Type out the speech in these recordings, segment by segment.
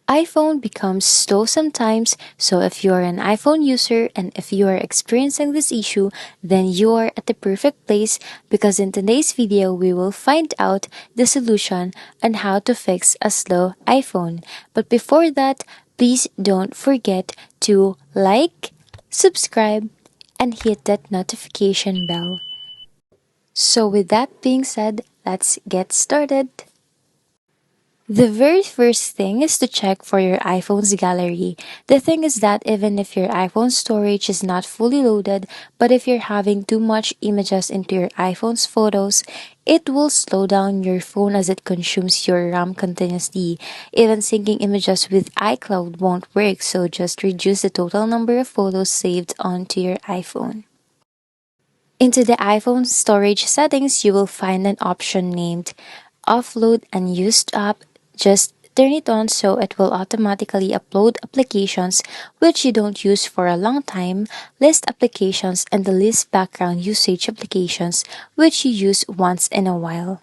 iPhone becomes slow sometimes, so if you are an iPhone user and if you are experiencing this issue, then you are at the perfect place because in today's video we will find out the solution on how to fix a slow iPhone. But before that, please don't forget to like, subscribe, and hit that notification bell. So with that being said, let's get started. The very first thing is to check for your iPhone's gallery. The thing is that even if your iPhone storage is not fully loaded, but if you're having too much images into your iPhone's photos, it will slow down your phone as it consumes your RAM continuously. Even syncing images with iCloud won't work, so just reduce the total number of photos saved onto your iPhone. Into the iPhone storage settings, you will find an option named Offload Unused App. Just turn it on so it will automatically upload applications which you don't use for a long time, list applications, and the list background usage applications which you use once in a while.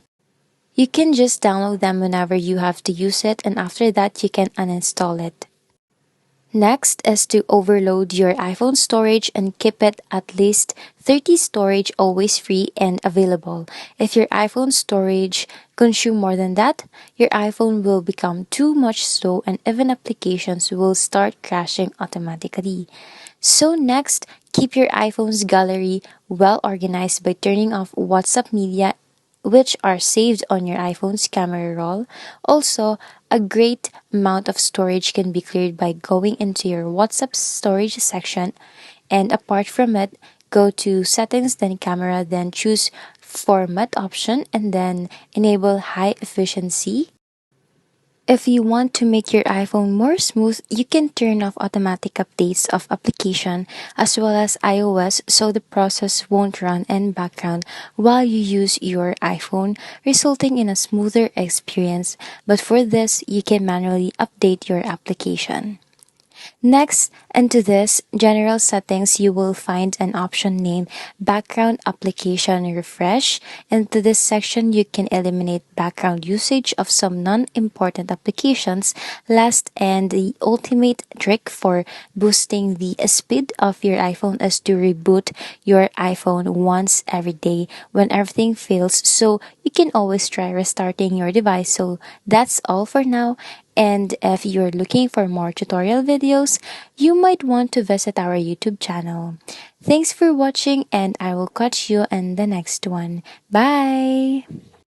You can just download them whenever you have to use it, and after that you can uninstall it. Next is to overload your iPhone storage and keep it at least 30 storage always free and available. If your iPhone storage consume more than that, your iPhone will become too much slow and even applications will start crashing automatically. So next, keep your iPhone's gallery well organized by turning off WhatsApp media which are saved on your iPhone's camera roll. Also, a great amount of storage can be cleared by going into your WhatsApp storage section, and apart from it, go to settings, then camera, then choose format option, and then enable high efficiency. If you want to make your iPhone more smooth, you can turn off automatic updates of application as well as iOS so the process won't run in background while you use your iPhone, resulting in a smoother experience. But for this, you can manually update your application. Next, into this general settings, you will find an option named Background Application Refresh. Into this section, you can eliminate background usage of some non-important applications. Last and the ultimate trick for boosting the speed of your iPhone is to reboot your iPhone once every day when everything fails, so you can always try restarting your device. So that's all for now. And if you're looking for more tutorial videos, you might want to visit our YouTube channel. Thanks for watching, and I will catch you in the next one. Bye!